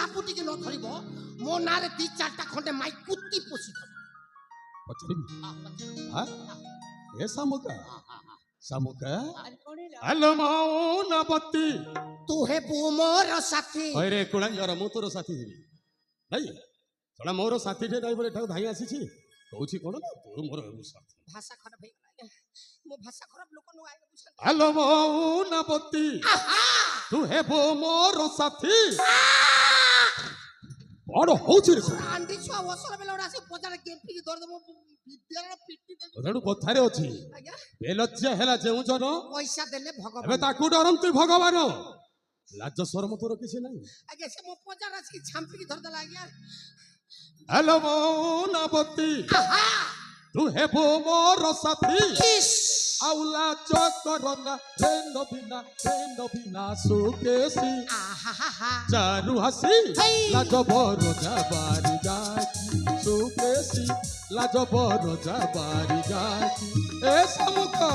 ଚାପୁଟି କି ନ ଧରିବ ମୋ ନାଁରେ 2-4ଟା ଖଣ୍ଡେ ମାଇ କୁତି ପୋଷିଦବ। ପଚାରିବି ଏ ସାମୁକା ସାମୁକା ହ୍ୟାଲୋ ମୌନବତୀ ତୁ ହେବୁ ମୋର ସାଥୀ। ରେ କୁଳାଙ୍ଗର ମୁଁ ତୋର ସାଥୀ ହେବି ନାଇଁ ଶୁଣା ମୋର ସାଥୀଟେ ନାଇଁ ବୋଲି ଏଠାକୁ ଧାଇଁ ଆସିଛି କହୁଛି କଣ ନା ତୁ ମୋର ସାଥୀ। ଭାଷା ଖରାପ ହେଇଗଲା ମୋ ଭାଷା ଖରାପ ଲୋକ ନ ଆଇଲେ ବୁଝନ୍ତି। ହ୍ୟାଲୋ ମୌନବତୀ ତୁ ହେବୁ ମୋର ସାଥୀ କଣ ହଉଛି ରେ ଆଣ୍ଡି ଛୁଆ ଅସର ବେଲା ଆସି ପଚାରେ କେମ୍ପିକି ଧରିଦବ ବିଦ୍ୟାର ପିଟି ଦେବି। ତେଣୁ କଥାରେ ଅଛି ବେଲଜ୍ୟା ହେଲା ଯେଉଁ ଜନ ପଇସା ଦେଲେ ଭଗବାନ ଏବେ ତାକୁ ଡରନ୍ତି ଭଗବାନ। ଲାଜ ଶରମ ତୋର କିଛି ନାହିଁ। ଆଜ୍ଞା ସେ ମୋ ପଚାର ଆସିକି ଛାମ୍ପିକି ଧରିଦେଲା ଆଜ୍ଞା। ହ୍ୟାଲୋ ମୌନବତୀ ତୁ ହେବୁ ମୋର ସାଥୀ ଆଉ ଲାଜ କରନା ରେ ନବୀନା ସୁକେଶୀ ଚାରୁ ହାସି ଲାଜ ବର ଯାବାରି ଯାଚି ସୁକେଶୀ ଲାଜ ବର ଯାବାରି ଯାଚି ଏ ସାମୁକା